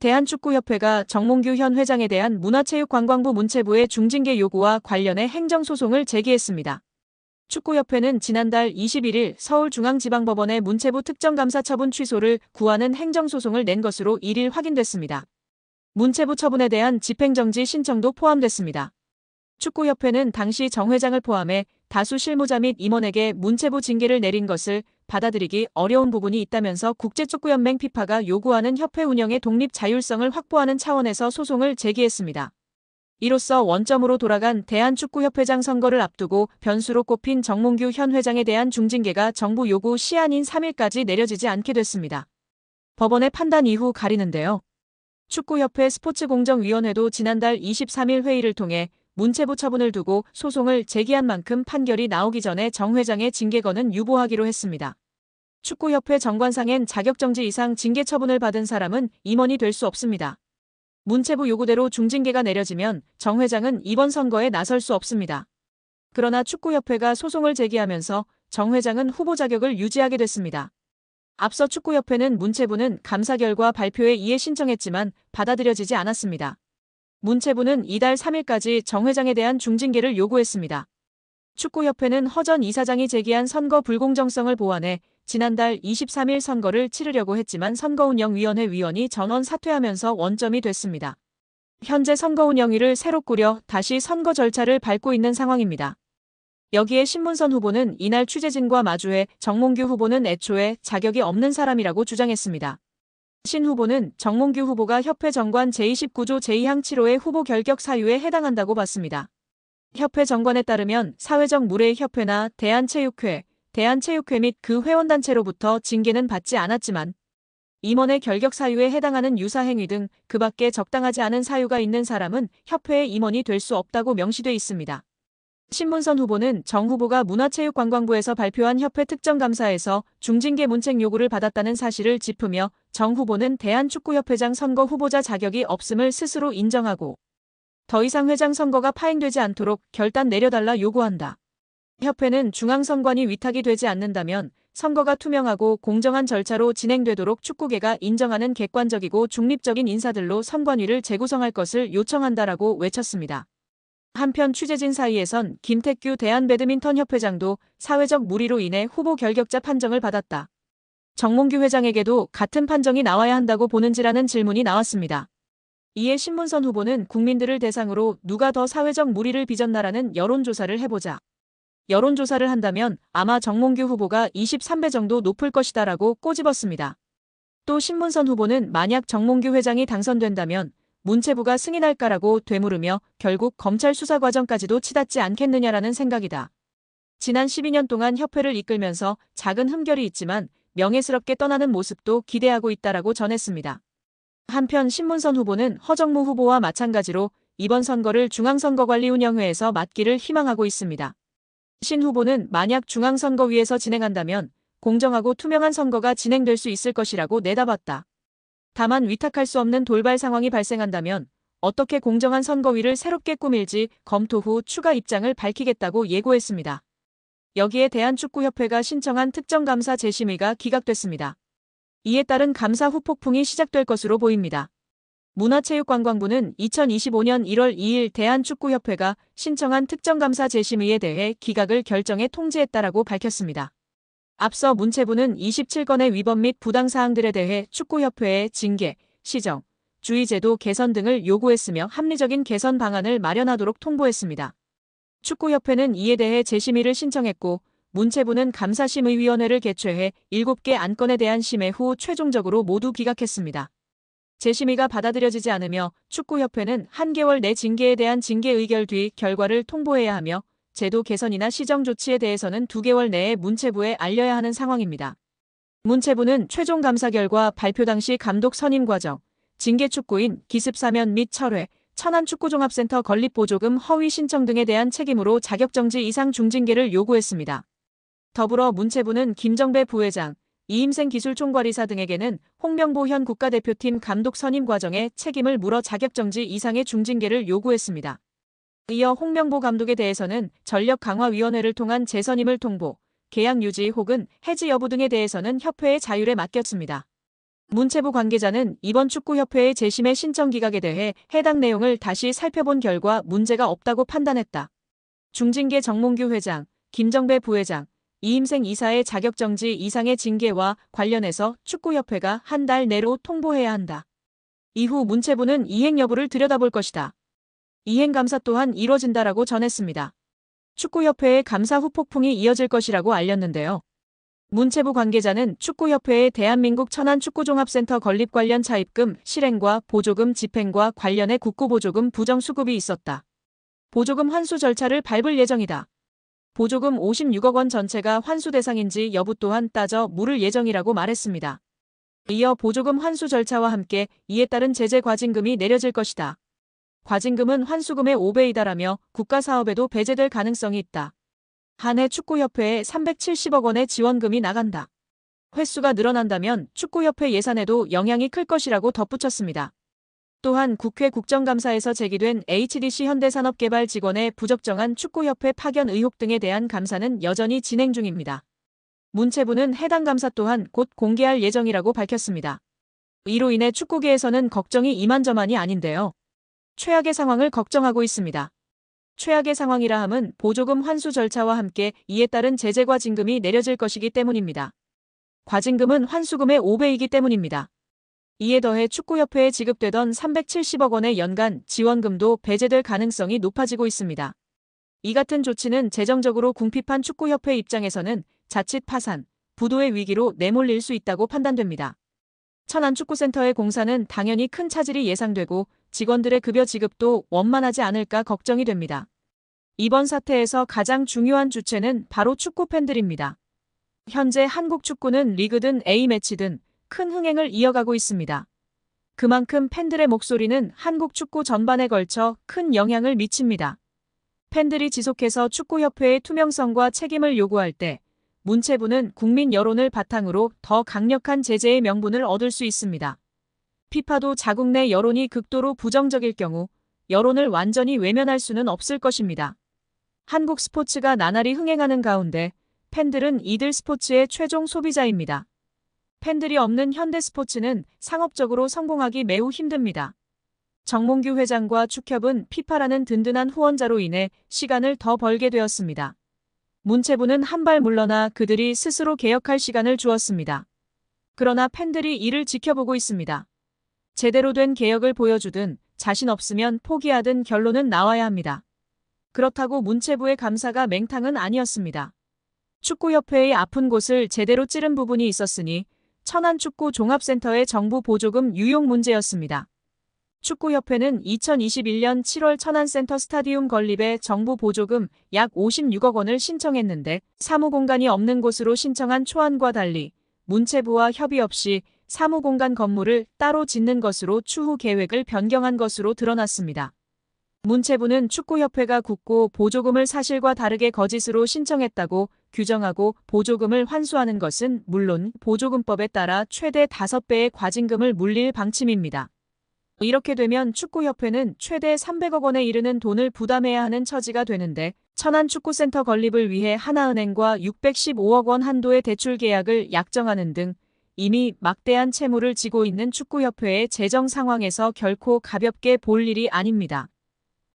대한축구협회가 정몽규 현 회장에 대한 문화체육관광부 문체부의 중징계 요구와 관련해 행정소송을 제기했습니다. 축구협회는 지난달 21일 서울중앙지방법원에 문체부 특정감사 처분 취소를 구하는 행정소송을 낸 것으로 1일 확인됐습니다. 문체부 처분에 대한 집행정지 신청도 포함됐습니다. 축구협회는 당시 정 회장을 포함해 다수 실무자 및 임원에게 문체부 징계를 내린 것을 받아들이기 어려운 부분이 있다면서 국제축구연맹 피파가 요구하는 협회 운영의 독립 자율성을 확보하는 차원에서 소송을 제기했습니다. 이로써 원점으로 돌아간 대한축구협회장 선거를 앞두고 변수로 꼽힌 정몽규 현 회장에 대한 중징계가 정부 요구 시한인 3일까지 내려지지 않게 됐습니다. 법원의 판단 이후 가리는데요. 축구협회 스포츠공정위원회도 지난달 23일 회의를 통해 문체부 처분을 두고 소송을 제기한 만큼 판결이 나오기 전에 정 회장의 징계건은 유보하기로 했습니다. 축구협회 정관상엔 자격정지 이상 징계 처분을 받은 사람은 임원이 될 수 없습니다. 문체부 요구대로 중징계가 내려지면 정 회장은 이번 선거에 나설 수 없습니다. 그러나 축구협회가 소송을 제기하면서 정 회장은 후보 자격을 유지하게 됐습니다. 앞서 축구협회는 문체부는 감사 결과 발표에 이의 신청했지만 받아들여지지 않았습니다. 문체부는 이달 3일까지 정 회장에 대한 중징계를 요구했습니다. 축구협회는 허 전 이사장이 제기한 선거 불공정성을 보완해 지난달 23일 선거를 치르려고 했지만 선거운영위원회 위원이 전원 사퇴하면서 원점이 됐습니다. 현재 선거운영위를 새로 꾸려 다시 선거 절차를 밟고 있는 상황입니다. 여기에 신문선 후보는 이날 취재진과 마주해 정몽규 후보는 애초에 자격이 없는 사람이라고 주장했습니다. 신 후보는 정몽규 후보가 협회 정관 제29조 제2항 7호의 후보 결격 사유에 해당한다고 봤습니다. 협회 정관에 따르면 사회적 무례협회나 대한체육회 및 그 회원단체로부터 징계는 받지 않았지만 임원의 결격 사유에 해당하는 유사 행위 등 그 밖에 적당하지 않은 사유가 있는 사람은 협회의 임원이 될 수 없다고 명시돼 있습니다. 신문선 후보는 정 후보가 문화체육관광부에서 발표한 협회 특정감사에서 중징계 문책 요구를 받았다는 사실을 짚으며 정 후보는 대한축구협회장 선거 후보자 자격이 없음을 스스로 인정하고 더 이상 회장 선거가 파행되지 않도록 결단 내려달라 요구한다. 협회는 중앙선관위 위탁이 되지 않는다면 선거가 투명하고 공정한 절차로 진행되도록 축구계가 인정하는 객관적이고 중립적인 인사들로 선관위를 재구성할 것을 요청한다라고 외쳤습니다. 한편 취재진 사이에선 김태규 대한배드민턴협회장도 사회적 무리로 인해 후보 결격자 판정을 받았다. 정몽규 회장에게도 같은 판정이 나와야 한다고 보는지라는 질문이 나왔습니다. 이에 신문선 후보는 국민들을 대상으로 누가 더 사회적 무리를 빚었나라는 여론조사를 해보자. 여론조사를 한다면 아마 정몽규 후보가 23배 정도 높을 것이다라고 꼬집었습니다. 또 신문선 후보는 만약 정몽규 회장이 당선된다면 문체부가 승인할까라고 되물으며 결국 검찰 수사 과정까지도 치닫지 않겠느냐라는 생각이다. 지난 12년 동안 협회를 이끌면서 작은 흠결이 있지만 명예스럽게 떠나는 모습도 기대하고 있다라고 전했습니다. 한편 신문선 후보는 허정무 후보와 마찬가지로 이번 선거를 중앙선거관리운영회에서 맡기를 희망하고 있습니다. 신 후보는 만약 중앙선거위에서 진행한다면 공정하고 투명한 선거가 진행될 수 있을 것이라고 내다봤다. 다만 위탁할 수 없는 돌발 상황이 발생한다면 어떻게 공정한 선거위를 새롭게 꾸밀지 검토 후 추가 입장을 밝히겠다고 예고했습니다. 여기에 대한축구협회가 신청한 특정감사 재심의가 기각됐습니다. 이에 따른 감사 후폭풍이 시작될 것으로 보입니다. 문화체육관광부는 2025년 1월 2일 대한축구협회가 신청한 특정감사 재심의에 대해 기각을 결정해 통지했다라고 밝혔습니다. 앞서 문체부는 27건의 위법 및 부당사항들에 대해 축구협회에 징계, 시정, 주의제도 개선 등을 요구했으며 합리적인 개선 방안을 마련하도록 통보했습니다. 축구협회는 이에 대해 재심의를 신청했고 문체부는 감사심의위원회를 개최해 7개 안건에 대한 심의 후 최종적으로 모두 기각했습니다. 재심의가 받아들여지지 않으며 축구협회는 1개월 내 징계에 대한 징계 의결 뒤 결과를 통보해야 하며 제도 개선이나 시정 조치에 대해서는 2개월 내에 문체부에 알려야 하는 상황입니다. 문체부는 최종 감사 결과 발표 당시 감독 선임 과정, 징계 축구인 기습 사면 및 철회, 천안축구종합센터 건립보조금 허위 신청 등에 대한 책임으로 자격정지 이상 중징계를 요구했습니다. 더불어 문체부는 김정배 부회장, 이임생 기술총괄이사 등에게는 홍명보 현 국가대표팀 감독 선임 과정에 책임을 물어 자격정지 이상의 중징계를 요구했습니다. 이어 홍명보 감독에 대해서는 전력강화위원회를 통한 재선임을 통보, 계약 유지 혹은 해지 여부 등에 대해서는 협회의 자율에 맡겼습니다. 문체부 관계자는 이번 축구협회의 재심의 신청 기각에 대해 해당 내용을 다시 살펴본 결과 문제가 없다고 판단했다. 중징계 정몽규 회장, 김정배 부회장, 이임생 이사의 자격정지 이상의 징계와 관련해서 축구협회가 한 달 내로 통보해야 한다. 이후 문체부는 이행 여부를 들여다볼 것이다. 이행 감사 또한 이뤄진다라고 전했습니다. 축구협회의 감사 후 폭풍이 이어질 것이라고 알렸는데요. 문체부 관계자는 축구협회의 대한민국 천안축구종합센터 건립 관련 차입금, 실행과 보조금 집행과 관련해 국고보조금 부정수급이 있었다. 보조금 환수 절차를 밟을 예정이다. 보조금 56억 원 전체가 환수 대상인지 여부 또한 따져 물을 예정이라고 말했습니다. 이어 보조금 환수 절차와 함께 이에 따른 제재 과징금이 내려질 것이다. 과징금은 환수금의 5배이다라며 국가사업에도 배제될 가능성이 있다. 한 해 축구협회에 370억 원의 지원금이 나간다. 횟수가 늘어난다면 축구협회 예산에도 영향이 클 것이라고 덧붙였습니다. 또한 국회 국정감사에서 제기된 HDC 현대산업개발 직원의 부적정한 축구협회 파견 의혹 등에 대한 감사는 여전히 진행 중입니다. 문체부는 해당 감사 또한 곧 공개할 예정이라고 밝혔습니다. 이로 인해 축구계에서는 걱정이 이만저만이 아닌데요. 최악의 상황을 걱정하고 있습니다. 최악의 상황이라 함은 보조금 환수 절차와 함께 이에 따른 제재 과징금이 내려질 것이기 때문입니다. 과징금은 환수금의 5배이기 때문입니다. 이에 더해 축구협회에 지급되던 370억 원의 연간 지원금도 배제될 가능성이 높아지고 있습니다. 이 같은 조치는 재정적으로 궁핍한 축구협회 입장에서는 자칫 파산, 부도의 위기로 내몰릴 수 있다고 판단됩니다. 천안축구센터의 공사는 당연히 큰 차질이 예상되고 직원들의 급여 지급도 원만하지 않을까 걱정이 됩니다. 이번 사태에서 가장 중요한 주체는 바로 축구 팬들입니다. 현재 한국 축구는 리그든 A매치든 큰 흥행을 이어가고 있습니다. 그만큼 팬들의 목소리는 한국 축구 전반에 걸쳐 큰 영향을 미칩니다. 팬들이 지속해서 축구협회의 투명성과 책임을 요구할 때 문체부는 국민 여론을 바탕으로 더 강력한 제재의 명분을 얻을 수 있습니다. 피파도 자국 내 여론이 극도로 부정적일 경우 여론을 완전히 외면할 수는 없을 것입니다. 한국 스포츠가 나날이 흥행하는 가운데 팬들은 이들 스포츠의 최종 소비자입니다. 팬들이 없는 현대 스포츠는 상업적으로 성공하기 매우 힘듭니다. 정몽규 회장과 축협은 피파라는 든든한 후원자로 인해 시간을 더 벌게 되었습니다. 문체부는 한 발 물러나 그들이 스스로 개혁할 시간을 주었습니다. 그러나 팬들이 이를 지켜보고 있습니다. 제대로 된 개혁을 보여주든 자신 없으면 포기하든 결론은 나와야 합니다. 그렇다고 문체부의 감사가 맹탕은 아니었습니다. 축구협회의 아픈 곳을 제대로 찌른 부분이 있었으니 천안축구종합센터의 정부 보조금 유용 문제였습니다. 축구협회는 2021년 7월 천안센터 스타디움 건립에 정부 보조금 약 56억 원을 신청했는데 사무공간이 없는 곳으로 신청한 초안과 달리 문체부와 협의 없이 사무공간 건물을 따로 짓는 것으로 추후 계획을 변경한 것으로 드러났습니다. 문체부는 축구협회가 국고 보조금을 사실과 다르게 거짓으로 신청했다고 규정하고 보조금을 환수하는 것은 물론 보조금법에 따라 최대 5배의 과징금을 물릴 방침입니다. 이렇게 되면 축구협회는 최대 300억 원에 이르는 돈을 부담해야 하는 처지가 되는데 천안축구센터 건립을 위해 하나은행과 615억 원 한도의 대출 계약을 약정하는 등 이미 막대한 채무를 지고 있는 축구협회의 재정 상황에서 결코 가볍게 볼 일이 아닙니다.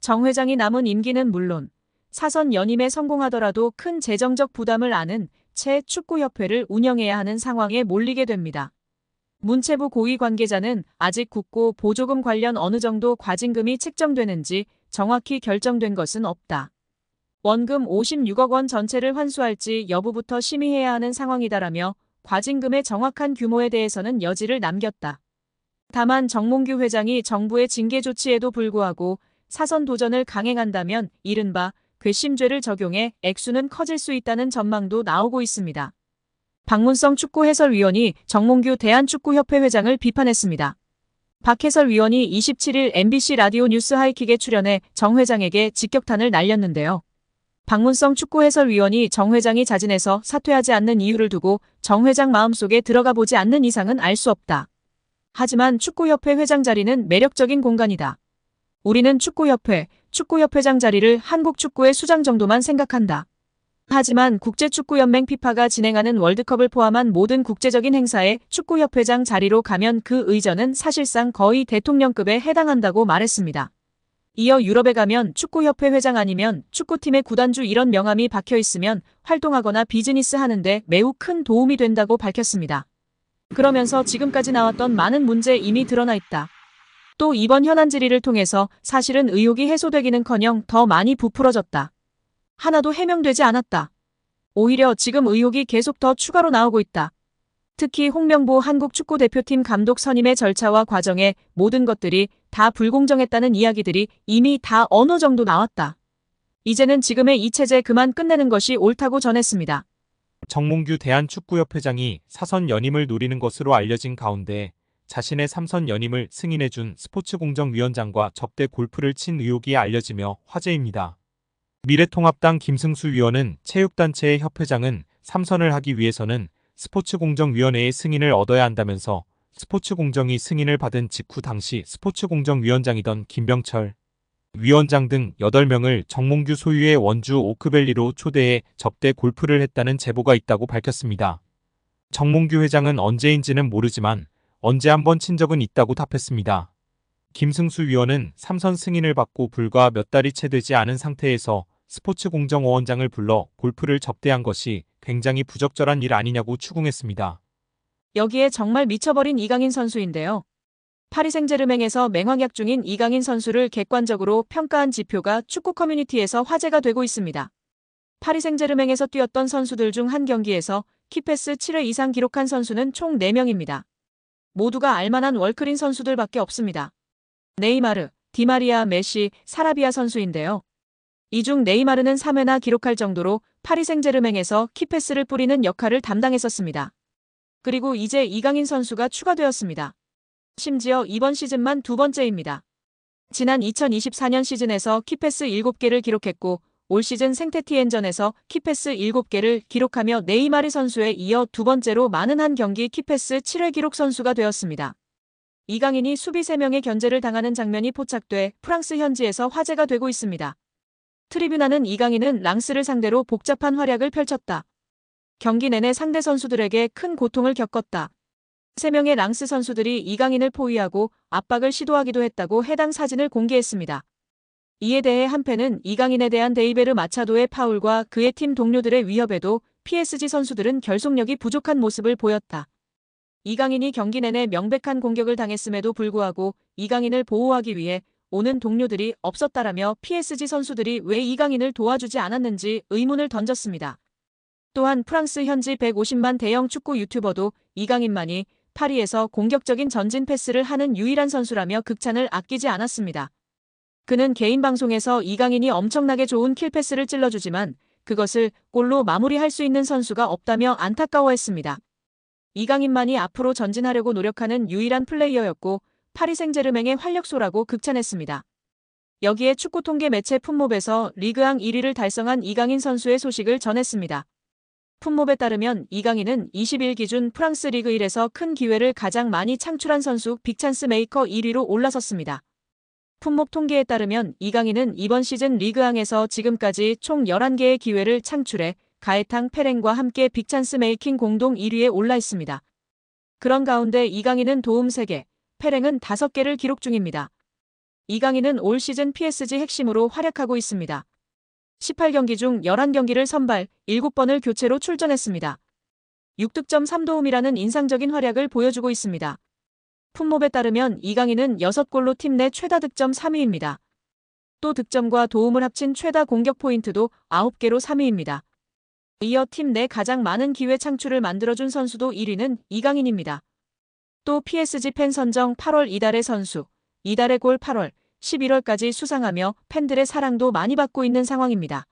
정 회장이 남은 임기는 물론 사선 연임에 성공하더라도 큰 재정적 부담을 안은 채 축구협회를 운영해야 하는 상황에 몰리게 됩니다. 문체부 고위 관계자는 아직 국고 보조금 관련 어느 정도 과징금이 책정되는지 정확히 결정된 것은 없다. 원금 56억 원 전체를 환수할지 여부부터 심의해야 하는 상황이다라며 과징금의 정확한 규모에 대해서는 여지를 남겼다. 다만 정몽규 회장이 정부의 징계 조치에도 불구하고 사선 도전을 강행한다면 이른바 괘씸죄를 적용해 액수는 커질 수 있다는 전망도 나오고 있습니다. 박문성 축구 해설위원이 정몽규 대한축구협회 회장을 비판했습니다. 박 해설위원이 27일 MBC 라디오 뉴스 하이킥에 출연해 정 회장에게 직격탄을 날렸는데요. 박문성 축구 해설위원이 정 회장이 자진해서 사퇴하지 않는 이유를 두고 정 회장 마음속에 들어가 보지 않는 이상은 알 수 없다. 하지만 축구협회 회장 자리는 매력적인 공간이다. 우리는 축구협회장 자리를 한국 축구의 수장 정도만 생각한다. 하지만 국제축구연맹 피파가 진행하는 월드컵을 포함한 모든 국제적인 행사에 축구협회장 자리로 가면 그 의전은 사실상 거의 대통령급에 해당한다고 말했습니다. 이어 유럽에 가면 축구협회 회장 아니면 축구팀의 구단주 이런 명함이 박혀 있으면 활동하거나 비즈니스 하는데 매우 큰 도움이 된다고 밝혔습니다. 그러면서 지금까지 나왔던 많은 문제 이미 드러나 있다. 또 이번 현안 질의를 통해서 사실은 의혹이 해소되기는커녕 더 많이 부풀어졌다. 하나도 해명되지 않았다. 오히려 지금 의혹이 계속 더 추가로 나오고 있다. 특히 홍명보 한국축구대표팀 감독 선임의 절차와 과정에 모든 것들이 다 불공정했다는 이야기들이 이미 다 어느 정도 나왔다. 이제는 지금의 이 체제 그만 끝내는 것이 옳다고 전했습니다. 정몽규 대한축구협회장이 사선 연임을 노리는 것으로 알려진 가운데 자신의 3선 연임을 승인해준 스포츠공정위원장과 접대 골프를 친 의혹이 알려지며 화제입니다. 미래통합당 김승수 위원은 체육단체의 협회장은 3선을 하기 위해서는 스포츠공정위원회의 승인을 얻어야 한다면서 스포츠공정이 승인을 받은 직후 당시 스포츠공정위원장이던 김병철 위원장 등 8명을 정몽규 소유의 원주 오크밸리로 초대해 접대 골프를 했다는 제보가 있다고 밝혔습니다. 정몽규 회장은 언제인지는 모르지만 언제 한번 친 적은 있다고 답했습니다. 김승수 위원은 3선 승인을 받고 불과 몇 달이 채 되지 않은 상태에서 스포츠공정위원장을 불러 골프를 접대한 것이 굉장히 부적절한 일 아니냐고 추궁했습니다. 여기에 정말 미쳐버린 이강인 선수인데요. 파리 생제르맹에서 맹활약 중인 이강인 선수를 객관적으로 평가한 지표가 축구 커뮤니티에서 화제가 되고 있습니다. 파리 생제르맹에서 뛰었던 선수들 중 한 경기에서 키패스 7회 이상 기록한 선수는 총 4명입니다. 모두가 알만한 월클인 선수들밖에 없습니다. 네이마르, 디마리아, 메시, 사라비아 선수인데요. 이 중 네이마르는 3회나 기록할 정도로 파리 생제르맹에서 키패스를 뿌리는 역할을 담당했었습니다. 그리고 이제 이강인 선수가 추가되었습니다. 심지어 이번 시즌만 2번째입니다. 지난 2024년 시즌에서 키패스 7개를 기록했고 올 시즌 생테티엔전에서 키패스 7개를 기록하며 네이마르 선수에 이어 2번째로 많은 한 경기 키패스 7회 기록 선수가 되었습니다. 이강인이 수비 3명의 견제를 당하는 장면이 포착돼 프랑스 현지에서 화제가 되고 있습니다. 트리뷰나는 이강인은 랑스를 상대로 복잡한 활약을 펼쳤다. 경기 내내 상대 선수들에게 큰 고통을 겪었다. 3명의 랑스 선수들이 이강인을 포위하고 압박을 시도하기도 했다고 해당 사진을 공개했습니다. 이에 대해 한 팬은 이강인에 대한 데이베르 마차도의 파울과 그의 팀 동료들의 위협에도 PSG 선수들은 결속력이 부족한 모습을 보였다. 이강인이 경기 내내 명백한 공격을 당했음에도 불구하고 이강인을 보호하기 위해 오는 동료들이 없었다라며 PSG 선수들이 왜 이강인을 도와주지 않았는지 의문을 던졌습니다. 또한 프랑스 현지 150만 대형 축구 유튜버도 이강인만이 파리에서 공격적인 전진 패스를 하는 유일한 선수라며 극찬을 아끼지 않았습니다. 그는 개인 방송에서 이강인이 엄청나게 좋은 킬패스를 찔러주지만 그것을 골로 마무리할 수 있는 선수가 없다며 안타까워했습니다. 이강인만이 앞으로 전진하려고 노력하는 유일한 플레이어였고 파리 생제르맹의 활력소라고 극찬했습니다. 여기에 축구 통계 매체 풋몹에서 리그앙 1위를 달성한 이강인 선수의 소식을 전했습니다. 풋몹에 따르면 이강인은 20일 기준 프랑스 리그 1에서 큰 기회를 가장 많이 창출한 선수 빅찬스 메이커 1위로 올라섰습니다. 풋몹 통계에 따르면 이강인은 이번 시즌 리그앙에서 지금까지 총 11개의 기회를 창출해 가에탕 페렌과 함께 빅찬스 메이킹 공동 1위에 올라 있습니다. 그런 가운데 이강인은 도움 3개, 페렌은 5개를 기록 중입니다. 이강인은 올 시즌 PSG 핵심으로 활약하고 있습니다. 18경기 중 11경기를 선발, 7번을 교체로 출전했습니다. 6득점 3도움이라는 인상적인 활약을 보여주고 있습니다. 풋몹에 따르면 이강인은 6골로 팀 내 최다 득점 3위입니다. 또 득점과 도움을 합친 최다 공격 포인트도 9개로 3위입니다. 이어 팀 내 가장 많은 기회 창출을 만들어준 선수도 1위는 이강인입니다. 또 PSG 팬 선정 8월 이달의 선수, 이달의 골 8월, 11월까지 수상하며 팬들의 사랑도 많이 받고 있는 상황입니다.